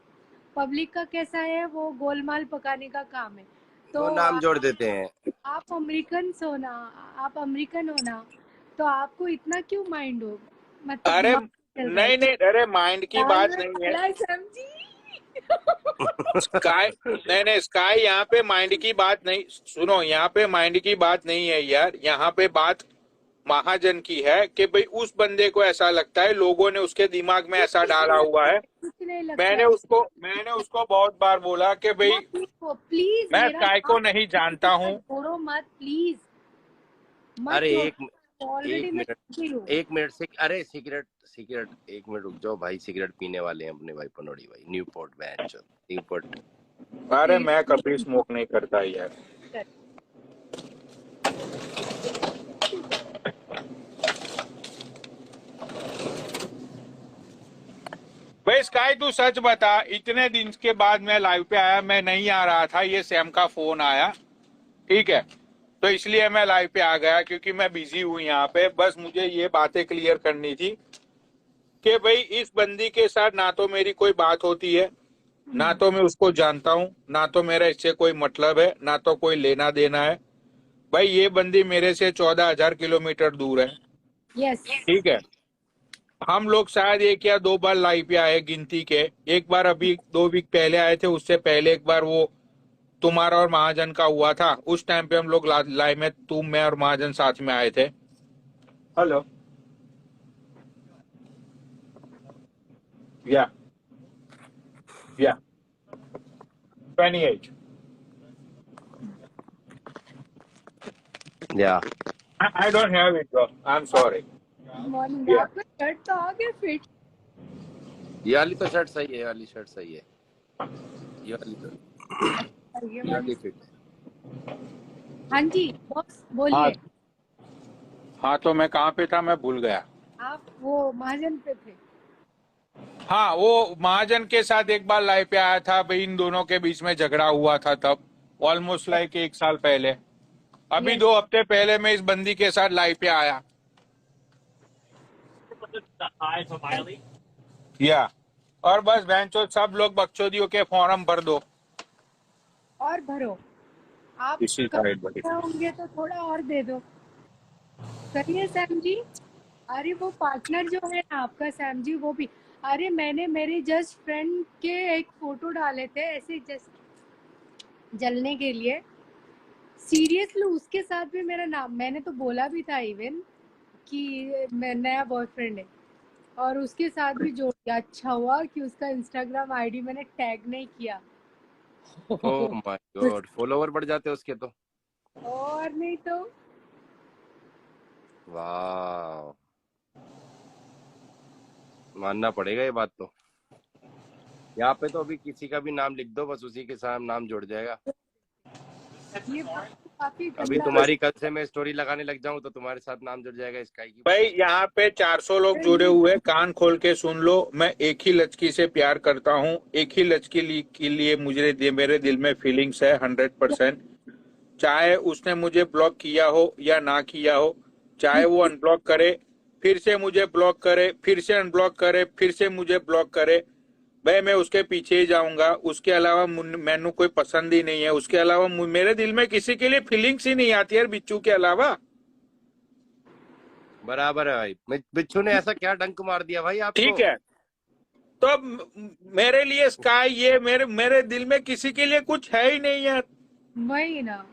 S1: पब्लिक का कैसा है, वो गोलमाल पकाने का काम है। तो
S2: वो नाम जोड़ देते हैं।
S1: आप अमेरिकन हो ना, आप अमेरिकन हो ना, तो आपको इतना क्यों माइंड हो, मतलब
S3: अरे
S1: दिमाग चल रहा है
S3: नहीं नहीं, अरे माइंड की
S1: दाल
S3: बात
S1: में
S3: नहीं है।
S1: काला है समझी।
S3: स्काई, नहीं नहीं स्काई, यहाँ पे माइंड की बात नहीं, सुनो यहाँ पे माइंड की बात नहीं है यार, यहाँ पे बात महाजन की है कि भाई उस बंदे को ऐसा लगता है, लोगों ने उसके दिमाग में
S1: कुछ
S3: ऐसा डाला
S1: नहीं
S3: हुआ
S1: लगता
S3: है।
S1: है, कुछ नहीं लगता
S3: मैंने
S1: है।
S3: उसको मैंने उसको बहुत बार बोला कि भाई
S1: मत लिखो प्लीज,
S3: मैं
S1: मेरा
S3: स्काई
S1: नाम
S3: को नहीं
S1: किसी के
S3: जानता
S1: साथ
S3: हूँ।
S1: जोड़ो मत प्लीज। मत
S2: अरे
S1: जोड़ो।
S2: एक
S1: ऑलरेडी मैं
S2: मिनट,
S1: बिजी हूँ।
S2: एक मिनट से, अरे सिगरेट, सिगरेट, एक मिनट रुक जाओ भाई, सिगरेट पीने वाले हैं अपने भाई पनोड़ी भाई, न्यूपोर्ट बैंच, न्यूपोर्ट।
S3: अरे
S1: फिर
S3: मैं कभी स्मोक नहीं करता यार। भाई स्काई तू सच बता, इतने दिन के बाद मैं लाइव पे आया, मैं नहीं आ रहा था, ये सैम का फोन आया। ठीक है, तो इसलिए मैं लाइव पे आ गया, क्योंकि मैं बिजी हूँ यहाँ पे। बस मुझे ये बातें क्लियर करनी थी कि भाई इस बंदी के साथ ना तो मेरी कोई बात होती है, ना तो मैं उसको जानता हूँ, ना तो मेरा इससे कोई मतलब है, ना तो कोई लेना देना है। भाई ये बंदी मेरे से 14,000 किलोमीटर दूर है।
S1: यस।
S3: ठीक है, हम लोग शायद एक या दो बार लाइव पे आए गिनती के। एक बार अभी 2 वीक पहले आए थे, उससे पहले एक बार वो तुम्हारा और महाजन का हुआ था, उस टाइम पे हम लोग लाइव में तुम, मैं और महाजन साथ में आए थे। हेलो। या या 28।
S2: या
S3: I don't have it bro, I am sorry.
S1: Morning,
S3: या
S1: आपका शर्ट तो आ गया फिट।
S2: ये वाली तो शर्ट सही है, ये वाली शर्ट सही है, ये वाली तो,
S1: और ये
S2: ये
S1: वाली।
S2: वाली फिट।
S1: हाँ जी बॉस
S3: हाँ
S1: बोलिए।
S3: हाँ, तो मैं कहाँ पे था, मैं भूल गया।
S1: आप वो महाजन पे थे।
S3: हाँ, वो महाजन के साथ एक बार लाइव पे आया था भाई, इन दोनों के बीच में झगड़ा हुआ था तब, ऑलमोस्ट लाइक 1 साल पहले। अभी
S1: यस।
S3: 2 हफ्ते पहले मैं इस बंदी के साथ लाइव पे आया। या और बस बहनचोद सब लोग बकचोदियों के फॉर्म भर दो।
S1: और भरो। आप
S3: इसी
S1: कम
S3: साइड बड़ी।
S1: होंगे तो थोड़ा और दे दो। करिए सैम जी। अरे वो पार्टनर जो है ना आपका सैम जी, वो भी। अरे मैंने मेरे जस्ट फ्रेंड के एक फोटो डाले थे ऐसे जस्ट जलने के लिए। सीरियसली उसके साथ भी मेरा नाम, मैंने तो बोला भी था इवन कि मैं नया बॉयफ्रेंड है, और उसके साथ भी जोड़ दिया। अच्छा हुआ कि उसका इंस्टाग्राम आईडी मैंने टैग नहीं किया।
S2: ओह माय गॉड, फॉलोवर बढ़ जाते उसके तो।
S1: और नहीं तो।
S2: वाह, मानना पड़ेगा ये बात तो। यहाँ पे तो अभी किसी का भी नाम लिख दो, बस उसी के साथ नाम जुड़ जाएगा।
S1: ये बात तो काफी
S2: अभी
S1: गंदा
S2: तुम्हारी कल से मैं स्टोरी लगाने लग जाऊं तो तुम्हारे साथ नाम जुड़ जाएगा स्काई की।
S3: भाई यहाँ पे 400 लोग जुड़े
S1: है।
S3: हुए, कान खोल के सुन लो। मैं एक ही लड़की से प्यार करता हूँ, एक ही लड़की के लिए मुझे मेरे दिल में फीलिंग्स है 100%। चाहे उसने मुझे ब्लॉक किया हो या ना किया हो, चाहे वो अनब्लॉक करे, फिर से मुझे ब्लॉक करे, फिर से अनब्लॉक करे, फिर से मुझे ब्लॉक करे, भाई मैं उसके पीछे ही जाऊंगा। उसके अलावा मैनू कोई पसंद ही नहीं है। उसके अलावा मेरे दिल में किसी के लिए फीलिंग्स ही नहीं आती यार, बिच्छू के अलावा।
S2: बराबर है भाई, बिच्छू ने ऐसा क्या डंक मार दिया भाई आपको?
S3: ठीक है, तो अब मेरे लिए स्काई, ये मेरे मेरे दिल में किसी के लिए कुछ है ही नहीं यार।
S1: वही ना।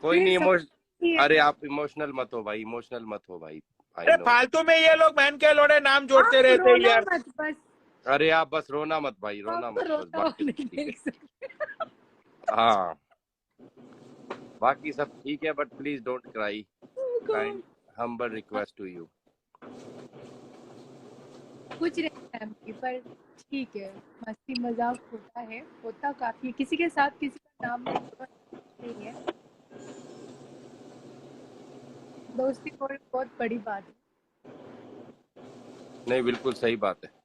S2: कोई
S1: फिर
S2: नहीं
S1: सब
S2: अरे आप इमोशनल मत हो भाई, इमोशनल मत हो भाई। आई
S3: अरे
S2: नो।
S3: फालतू में ये लोग बहन के लोड़े नाम जोड़ते
S1: आप
S3: रहते हैं
S1: रोना
S3: यार।
S1: मत बस।
S2: अरे आप बस रोना मत भाई,
S1: आप
S2: रोना
S1: तो
S2: मत बस,
S1: रोता हुआ
S2: बाकी
S1: नहीं
S2: सब ठीक है।
S1: देख सकते।
S2: हाँ, बाकी सब ठीक है, but please don't cry. Kind humble request to you.
S1: कुछ नहीं फैमिली पर। ठीक है, मस्ती मजाक होता है, होता काफी है। किसी के साथ किसी का नाम नहीं है। दोस्ती कोई बहुत बड़ी बात है।
S2: नहीं, बिल्कुल सही बात है।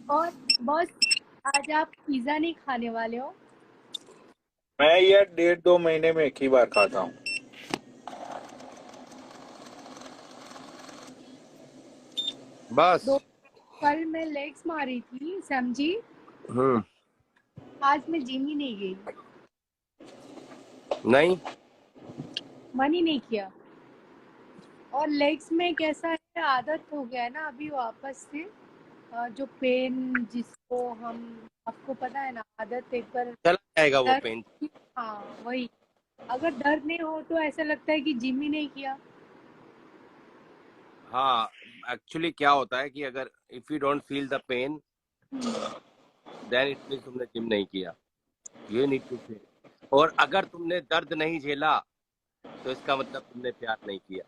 S1: और बॉस, आज आप पिज्जा नहीं खाने वाले हो?
S3: मैं यार 1.5-2 महीने में एक ही बार खाता हूँ।
S2: बस।
S1: दो कल मैं लेग्स मारी थी समझी।
S2: हम्म।
S1: आज मैं जिम ही नहीं गई।
S2: नहीं,
S1: मन ही नहीं किया। और लेग्स में कैसा है, आदत हो गया है ना अभी वापस से। जो पेन जिसको हम, आपको पता है ना, आदत एक बार
S2: चला जाएगा वो पेन।
S1: दर्द। हाँ वही। अगर दर्द नहीं हो तो ऐसा लगता है कि जिम ही नहीं किया।
S2: हाँ, एक्चुअली क्या होता है कि अगर if you don't feel the pain then it means तुमने जिम नहीं किया। ये नीड टू फील। और अगर तुमने दर्द नहीं झेला तो इसका मतलब तुमने प्यार नहीं किया।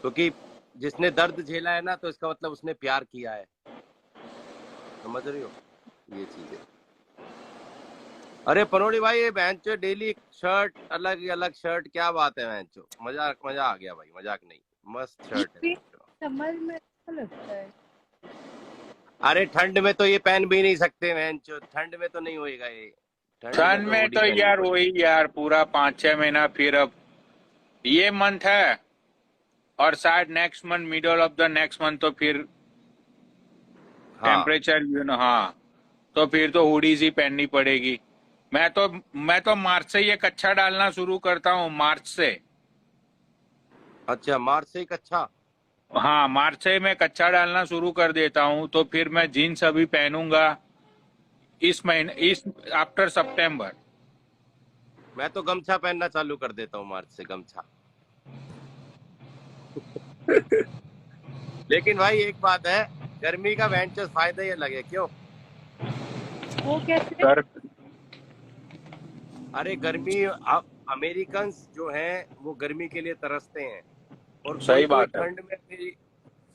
S2: क्योंकि जिसने दर्द झेला है ना, तो इसका मतलब उसने प्यार किया है। समझ रही हो ये चीज है। अरे पनोड़ी भाई, ये बहनचो डेली शर्ट, अलग अलग शर्ट, क्या बात है बहनचो। मजा मजा आ गया भाई, मजाक नहीं, मस्त शर्ट है
S1: ये
S2: बहनचो।
S1: समझ में अच्छा लगता है।
S2: अरे ठंड में तो ये पहन भी नहीं सकते बहनचो, ठंड में तो नहीं होएगा ये। ठंड
S3: सन
S2: तो
S3: में
S2: हुडी
S3: तो
S2: पहननी
S3: यार
S2: पड़ेगी।
S3: वही यार पूरा 5-6 महीना, फिर अब ये मंथ है और शायद next month, middle of the next month तो फिर
S2: हाँ।
S3: टेम्परेचर हाँ, तो फिर तो हुडीज ही पहननी पड़ेगी। मैं तो मार्च से ये कच्छा डालना शुरू करता हूँ, मार्च से।
S2: अच्छा, मार्च से एक अच्छा।
S3: हाँ, मार्च से मैं कच्छा डालना शुरू कर देता हूँ, तो फिर मैं जीन्स अभी पहनूंगा इस महीने, इस आफ्टर सितंबर।
S2: मैं तो गमछा पहनना चालू कर देता हूँ मार्च से, गमछा। लेकिन भाई एक बात है, गर्मी का वेंचर फायदा ये लगे क्यों?
S1: वो कैसे?
S3: कर
S2: अरे गर्मी, अमेरिकन जो हैं वो गर्मी के लिए तरसते हैं, और कोई
S3: सही
S2: कोई
S3: बात है।
S2: ठंड में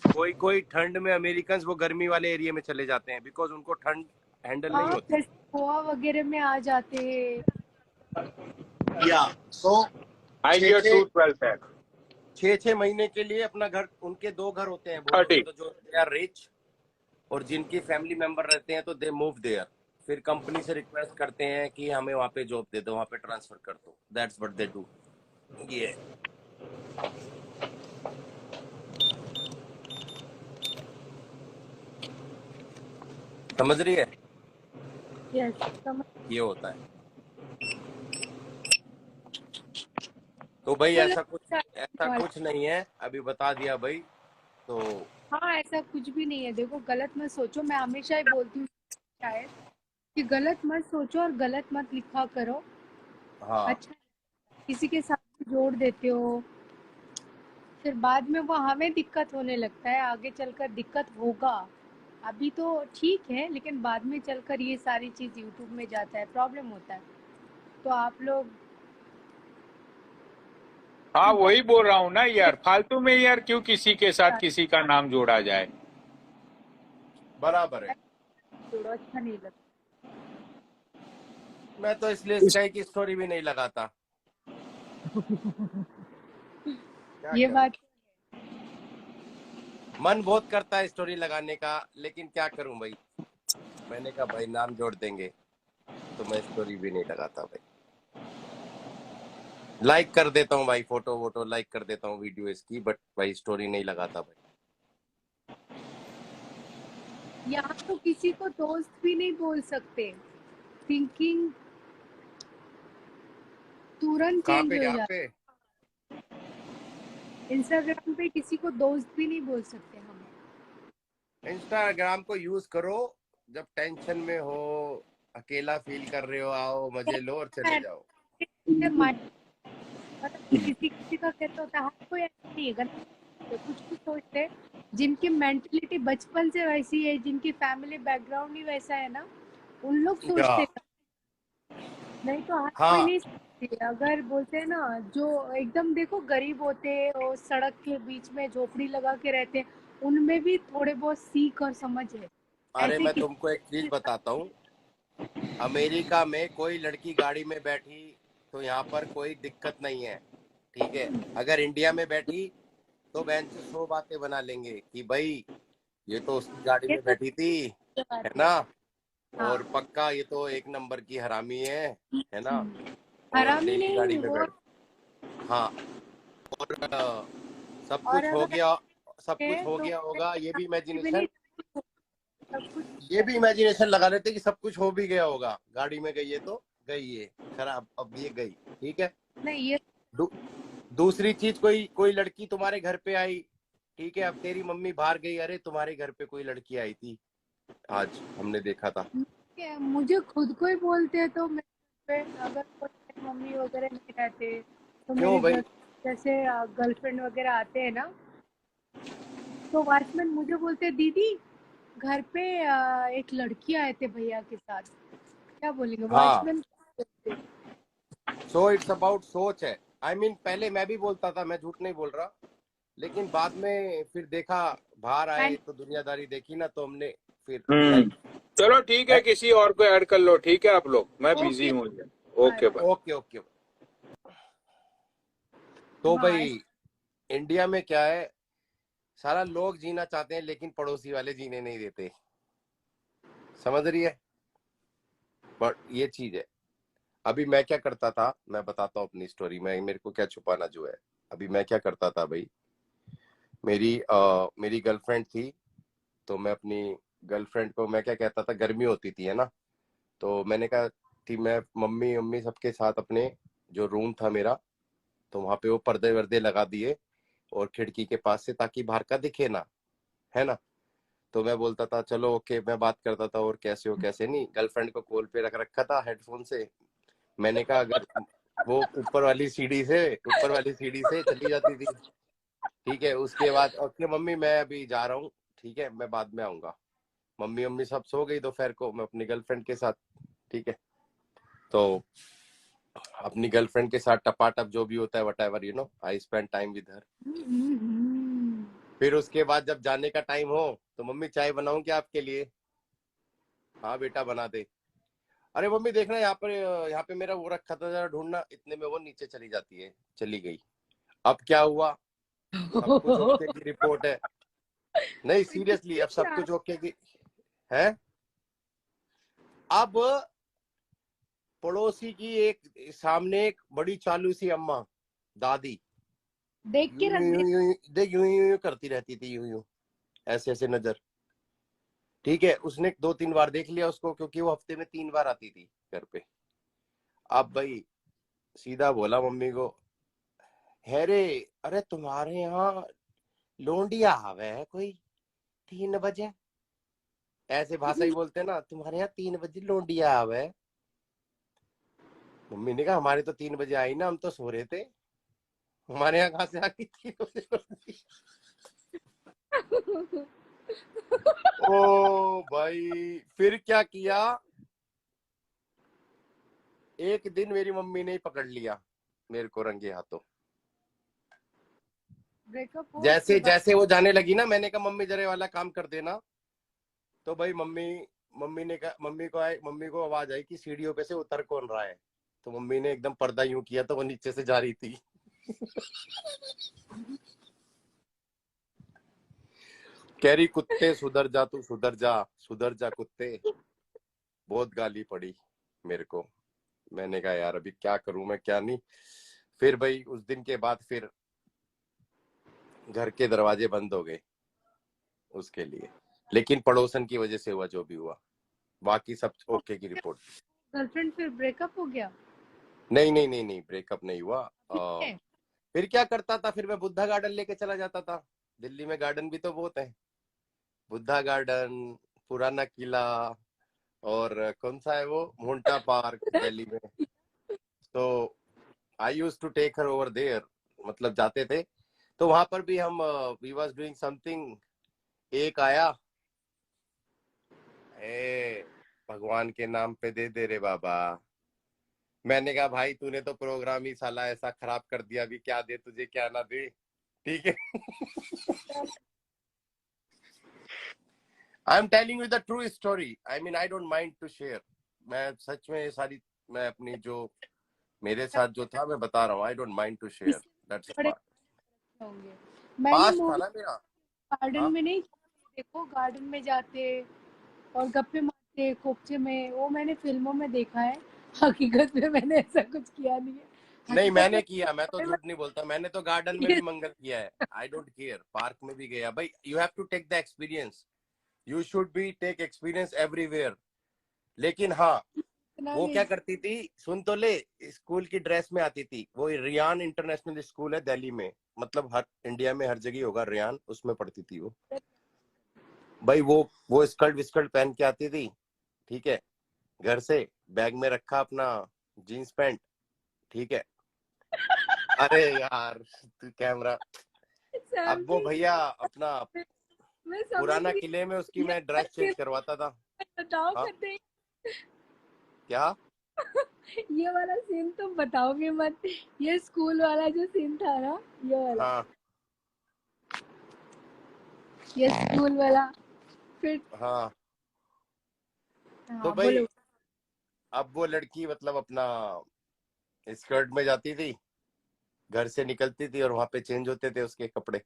S2: कोई कोई ठंड में अमेरिकन वो गर्मी वाले एरिया में चले जाते हैं, बिकॉज उनको ठंड हैंडल नहीं
S1: हाँ,
S2: होती।
S1: जैसे गोवा वगैरह में आ जाते हैं।
S2: या सो
S3: आई
S2: छः
S3: गियर
S2: छः
S3: 212 है।
S2: 6 महीने के लिए अपना घर, उनके 2 घर होते हैं बोलोगे
S3: 30।
S2: तो, जो दे आर रिच और जिनकी फैमिली मेंबर रहते हैं, तो दे मूव देयर। फिर कंपनी से रिक्वेस्ट करते हैं कि हमें वहां पे जॉब दे दो, वहां पे ट्रांसफर कर दो। That's what they do. ये समझ रही है?
S1: यस, समझ।
S2: ये होता है। तो भाई
S1: चलो,
S2: ऐसा कुछ नहीं है, अभी बता दिया भाई। तो
S1: हाँ, ऐसा कुछ भी नहीं है। देखो, गलत मत सोचो। मैं हमेशा ही बोलती हूँ शायद कि गलत मत सोचो और गलत मत लिखा करो।
S2: हाँ
S1: अच्छा, किसी के साथ भी जोड़ देते हो, फिर बाद में वो हमें दिक्कत होने लगता है, आगे चलकर दिक्कत होगा। अभी तो ठीक है, लेकिन बाद में चलकर ये सारी चीज़ यूट्यूब में जाता है, प्रॉब्लम होता है। तो आप लोग
S3: हाँ, वही
S1: इम्पोर्टेंट
S3: बोल रहा हूँ ना यार, फालतू में यार क्यों किसी के साथ किसी का नाम जोड़ा जाए।
S2: बराबर है।
S1: जोड़ो, अच्छा नहीं लगता।
S2: मैं तो इसलिए स्काई की स्टोरी भी नहीं लगाता, क्या
S1: ये
S2: करूं।
S1: बात
S2: मन बहुत करता है स्टोरी लगाने का, लेकिन क्या करूं भाई। मैंने कहा भाई नाम जोड़ देंगे, तो मैं स्टोरी भी नहीं लगाता भाई। लाइक कर देता हूँ भाई, फोटो वोटो लाइक कर देता हूँ वीडियो इसकी, बट भाई स्टोरी नहीं लगाता भाई।
S1: यहाँ तो किसी को दोस्त भी नहीं बोल सकते। थिंकिंग तुरंत
S2: कहाँ
S1: चेंज
S2: पे,
S1: हो
S2: यहाँ
S1: जाता
S2: पे?
S1: है। इंस्टाग्राम पे किसी को दोस्त भी नहीं बोल सकते हम।
S2: इंस्टाग्राम को यूज करो जब टेंशन में हो, अकेला फील कर रहे हो, आओ मजे लो और चले जाओ।
S1: मतलब किसी किसी का कैसा होता है, हर कोई ऐसा नहीं है, गलत है। कुछ कुछ सोचते हैं जिनकी मेंटलिटी बचपन से वैसी है, जिनकी फैमिली बैकग्राउंड ही वैसा है ना, उन लोग
S2: या
S1: सोचते हैं। नहीं तो हर कोई
S2: हाँ।
S1: नहीं सोचती। अगर बोलते हैं ना, जो एकदम देखो गरीब होते हैं और सड़क के बीच में झोपड़ी लगा के रहते हैं, उनमें भी थोड़े बहुत सीख और समझ है।
S2: अरे
S1: ऐसे
S2: मैं
S1: किसी
S2: तुमको एक चीज
S1: के साथ
S2: बताता हूँ, अमेरिका में कोई लड़की गाड़ी में बैठी तो यहाँ पर कोई दिक्कत नहीं है, ठीक है। अगर इंडिया में बैठी तो बहन से 100 बातें बना लेंगे कि भाई ये तो उसकी गाड़ी
S1: ये
S2: में
S1: तो
S2: बैठी थी, है
S1: बात है।
S2: ना,
S1: हाँ।
S2: और पक्का ये तो एक नंबर की हरामी है ना, और
S1: हरामी
S2: डेली गाड़ी
S1: नहीं
S2: में
S1: वो।
S2: बैठ। हाँ। और सब
S1: और
S2: कुछ हो
S1: अगर
S2: गया, सब
S1: है
S2: कुछ हो
S1: तो
S2: गया होगा,
S1: भी नहीं, सब कुछ।
S2: ये भी इमेजिनेशन लगा लेते कि सब कुछ हो भी गया होगा, गाड़ी में गई है तो गई है, खराब अब ये गई, ठीक है।
S1: नहीं, ये
S2: दू, दूसरी चीज, कोई कोई लड़की तुम्हारे घर पे आई, ठीक है, अब तेरी मम्मी बाहर गई, अरे तुम्हारे घर पे कोई लड़की आई थी आज, हमने देखा था।
S1: मुझे खुद को ही बोलते हैं, तो मेरे पे अगर कोई मम्मी वगैरह नहीं रहते तो
S2: क्यों
S1: मेरे
S2: भाई?
S1: घर जैसे गर्लफ्रेंड वगैरह आते हैं ना, तो वॉचमैन मुझे बोलते हैं, दीदी घर पे एक लड़की आए थे भैया के साथ। क्या बोलेंगे
S2: हाँ,
S1: वॉचमैन?
S2: सो इट्स अबाउट सोच है। आई मीन पहले मैं भी बोलता था, मैं झूठ नहीं बोल रहा, लेकिन बाद में फिर देखा, बाहर आए
S1: एंड
S2: तो दुनियादारी देखी ना, तो हमने फिर
S3: हम्म।
S2: लाइक।
S3: चलो ठीक है, किसी और को ऐड कर लो, ठीक है आप लोग, मैं बिजी
S1: ओके,
S3: हूँ।
S1: Bye
S3: okay,
S1: bye.
S3: Bye.
S2: Okay okay. तो
S1: हाँ,
S2: भाई इंडिया में क्या है, सारा लोग जीना चाहते हैं लेकिन पड़ोसी वाले जीने नहीं देते, समझ रही है? बट ये चीज है। अभी मैं क्या करता था, मैं बताता हूँ अपनी स्टोरी में, मेरे को क्या छुपाना जो है। अभी मैं क्या करता था भाई, मेरी गर्लफ्रेंड थी, तो मैं अपनी गर्लफ्रेंड को मैं क्या कहता था, गर्मी होती थी है ना, तो मैंने कहा कि मैं मम्मी मम्मी सबके साथ अपने जो रूम था मेरा, तो वहां पे वो पर्दे वर्दे लगा दिए और खिड़की के पास से, ताकि बाहर का दिखे ना, है ना। तो मैं बोलता था चलो ओके, मैं बात करता था और कैसे हो कैसे नहीं, गर्लफ्रेंड को कॉल पे रख रखा था हेडफोन से। मैंने कहा अगर वो ऊपर वाली सीढ़ी से चली जाती थी, ठीक है, उसके बाद ओके मम्मी मैं अभी जा रहा हूँ, ठीक है मैं बाद में आऊंगा। मम्मी मम्मी सब सो गई दोपहर को, मैं अपनी गर्लफ्रेंड के साथ, ठीक है, तो अपनी गर्लफ्रेंड के साथ टपाटप जो भी होता है what ever I spend time with her. फिर उसके बाद जब जाने का टाइम हो, तो मम्मी चाय बनाऊं क्या आपके लिए? हाँ बेटा बना दे। अरे मम्मी देखना यहाँ पे मेरा वो रखा था, जरा ढूंढना, इतने में वो नीचे चली जाती है, चली गई। अब क्या हुआ? सब कुछ ओके की रिपोर्ट है। नहीं सीरियसली, अब सब कुछ ओके की है। अब पड़ोसी की एक सामने एक बड़ी चालू सी अम्मा, दादी,
S1: देख के रख दे।
S2: देख यूं करती रहती थी, यूं ऐसे ऐसे नजर, ठीक है। उसने 2-3 बार देख लिया उसको, क्योंकि वो हफ्ते में 3 बार आती थी घर पे। अब भाई सीधा बोला मम्मी को, है रे, अरे तुम्हारे यहाँ लोंडिया आवे है कोई 3 बजे, ऐसे भाषा ही बोलते हैं ना, तुम्हारे यहाँ 3 बजे लोंडिया आवे है। मम्मी ने कहा हमारे तो 3 बजे आई ना, हम तो सो रहे थे, हमारे यहाँ कहाँ से आ गई 3 बजे? ओ भाई फिर क्या किया, एक दिन मेरी मम्मी ने ही पकड़ लिया मेरे को रंगे हाथों।
S1: ब्रेकअप हो उसके
S2: जैसे
S1: बाद?
S2: जैसे वो जाने लगी ना, मैंने कहा मम्मी जरे वाला काम कर देना, तो भाई मम्मी मम्मी ने कहा, मम्मी को आवाज आई कि सीढ़ियों पे से उतर कौन रहा है, तो मम्मी ने एकदम पर्दा यूं किया, तो वो नीचे से जा रही थी। कह रही कुत्ते सुधर जा, तू सुधर जा कुत्ते। बहुत गाली पड़ी मेरे को। मैंने कहा यार अभी क्या करूं मैं क्या नहीं। फिर भाई उस दिन के बाद फिर घर के दरवाजे बंद हो गए उसके लिए, लेकिन पड़ोसन की वजह से हुआ जो भी हुआ, बाकी सब ओके की रिपोर्ट।
S1: गर्लफ्रेंड फिर ब्रेकअप हो गया?
S2: नहीं नहीं नहीं नहीं, ब्रेकअप नहीं हुआ।
S1: ठीक है।
S2: फिर क्या करता था, फिर मैं बुद्धा गार्डन लेके चला जाता था। दिल्ली में गार्डन भी तो बहुत है, बुद्धा गार्डन, पुराना किला, और कौन सा है वो, मोंटा पार्क दिल्ली में। तो I use to take her over there, मतलब जाते थे, तो वहां पर भी हम वी वाज डूइंग समथिंग। एक आया, ए भगवान के नाम पे दे दे रे बाबा। मैंने कहा भाई तूने तो प्रोग्राम ही साला ऐसा खराब कर दिया, अभी क्या दे तुझे क्या ना दे, ठीक है। I am telling you the true story, I mean I don't mind to share. मैं सच में ये सारी, मैं अपनी जो मेरे साथ जो था मैं बता रहा हूँ, I don't mind to share,
S1: इससे
S2: दैट्स
S1: बड़े
S2: पार्ट।
S1: होंगे। मैंने
S2: पास्ट था
S1: मूवी
S2: ना मेरा।
S1: गार्डन
S2: हाँ
S1: में नहीं, देखो गार्डन में जाते और गप्पे मारते कोपचे में, वो मैंने फिल्मों में देखा है। हकीकत में मैंने ऐसा कुछ किया नहीं है।
S2: नहीं
S1: हकीकत में
S2: मैंने किया, मैं तो झूठ नहीं बोलता, मैंने तो गार्डन में
S1: ये
S2: भी मंगल किया है, आई डोंट केयर, पार्क में भी गया भाई। You have to take the experience, you should be take experience everywhere. लेकिन हाँ,
S1: इतना
S2: वो
S1: नहीं।
S2: क्या करती थी, सुन तो ले, स्कूल की ड्रेस में आती थी, वो रियान इंटरनेशनल स्कूल है दिल्ली में, मतलब हर इंडिया में हर जगह होगा रियान, उसमें पढ़ती थी वो। भाई वो स्कर्ट विस्कर्ट पहन के आती थी, ठीक है, घर से बैग में रखा अपना जीन्स पैंट, ठीक है। अरे यार तू कैमरा,
S1: सैम
S2: अब वो
S1: जी,
S2: भैया अपना
S1: मैं समझ
S2: पुराना
S1: रही
S2: किले में उसकी
S1: हूँ। ये
S2: मैं ड्रेस चेंज करवाता था।
S1: बताओ
S2: हाँ
S1: करते।
S2: क्या?
S1: ये वाला सीन तुम बताओगे मत। ये स्कूल वाला जो सीन था ना, ये वाला,
S2: हाँ
S1: ये स्कूल वाला। फिर
S2: हाँ। तो
S1: हाँ
S2: भाई
S1: बोलो।
S2: अब वो लड़की मतलब अपना स्कर्ट में जाती थी, घर से निकलती थी और वहां पे चेंज होते थे उसके कपड़े।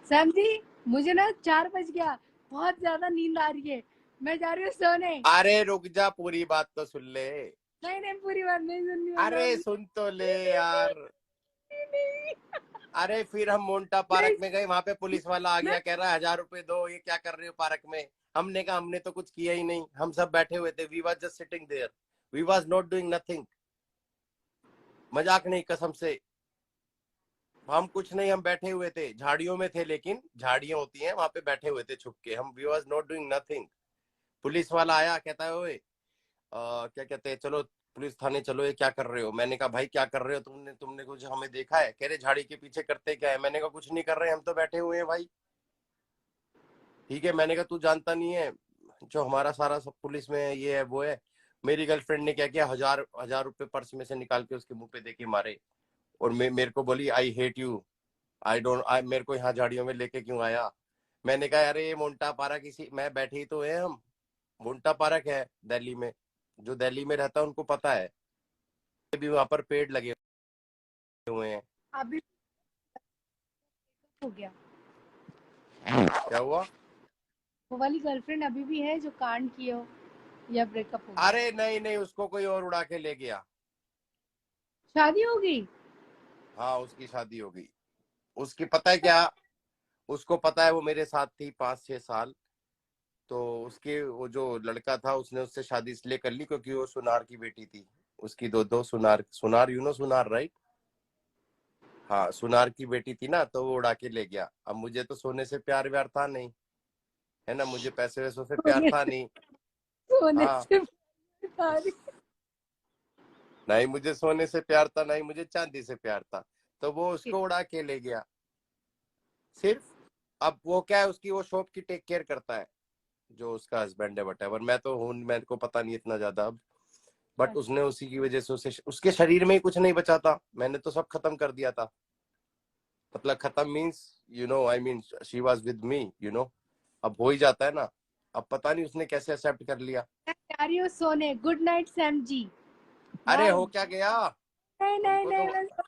S1: सैम जी, मुझे ना 4 बज गया, बहुत ज्यादा नींद आ रही है, मैं जा रही हूँ सोने।
S2: अरे रुक जा, पूरी बात तो सुन ले।
S1: नहीं पूरी बात नहीं सुननी
S2: अरे सुन तो ले यार।
S1: नहीं
S2: अरे फिर हम मोंटा पार्क
S1: नहीं
S2: में गए, वहां पे पुलिस वाला आ गया,
S1: नहीं
S2: कह रहा है 1000 रुपए दो, ये क्या कर रहे हो पार्क में। हमने कहा हमने तो कुछ किया ही नहीं, हम सब बैठे हुए थे, we was just sitting there, we was not doing nothing. मजाक नहीं, कसम से हम कुछ नहीं, हम बैठे हुए थे, झाड़ियों में थे, लेकिन झाड़ियां होती हैं वहां पे, बैठे हुए थे छुप के, हम we was not doing nothing. Police वाला आया, कहता है ओए क्या कहते हैं, चलो पुलिस थाने चलो, ये क्या कर रहे हो। मैंने कहा भाई क्या कर रहे हो, तुमने तुमने कुछ हमें देखा है। कह रहे झाड़ी के पीछे करते क्या है। मैंने कहा कुछ नहीं कर रहे, हम तो बैठे हुए हैं भाई। ठीक है, मैंने कहा तू जानता नहीं है जो हमारा सारा सब पुलिस में ये है वो है। मेरी गर्लफ्रेंड ने क्या किया, 1000 रुपए पर्स में से निकाल के उसके मुंह पे देके मारे, और मेरे को बोली I hate you, I don't, मेरे को यहाँ झाड़ियों में लेके क्यों आया। मैंने कहा अरे ये मोंटा पार्क, किसी मैं बैठे ही तो है हम, मोंटा पार्क है दिल्ली में, जो दिल्ली में रहता है उनको पता है, भी वहां पर पेड़ लगे हुए हैं।
S1: अभी हो गया
S2: क्या हुआ।
S1: वो वाली गर्लफ्रेंड अभी भी है जो कांड किए हो, या ब्रेकअप हो गया?
S2: अरे नहीं नहीं, उसको कोई और उड़ा के ले गया।
S1: शादी हो गई?
S2: हाँ उसकी शादी हो गई। उसकी पता है क्या, उसको पता है वो मेरे साथ थी 5-6 साल, तो उसके वो जो लड़का था उसने उससे शादी इसलिए कर ली क्योंकि वो सुनार की बेटी थी। उसकी दो दो सुनार, सुनार यू नो सुनार राइट, हाँ सुनार की बेटी थी ना, तो वो उड़ा के ले गया। अब मुझे तो सोने से प्यार व्यार था नहीं, है ना, मुझे पैसे वैसों से प्यार
S1: सोने
S2: था नहीं।
S1: सोने
S2: हाँ
S1: से बता रही।
S2: नहीं, मुझे सोने से प्यार था नहीं, मुझे चांदी से प्यार था, तो वो उसको उड़ा के ले गया सिर्फ। अब वो क्या है, उसकी वो शॉप की टेक केयर करता है जो उसका हस्बैंड है, वटेवर। मैं तो हूँ, मेरे को पता नहीं इतना ज्यादा अब, बट उसने उसी की वजह से उसे, उसके शरीर में ही कुछ नहीं बचा था, मैंने तो सब खत्म कर दिया था। मतलब खत्म means, you know I mean she was with me, you know. अब हो ही जाता है ना, अब पता नहीं उसने कैसे एक्सेप्ट कर लिया।
S1: मैं जा रही हूँ सोने। गुड नाइट सैम जी।
S2: अरे
S1: बाय।
S2: हो क्या गया
S1: नहीं नहीं
S2: तुमको
S1: नहीं
S2: तो।
S1: मैं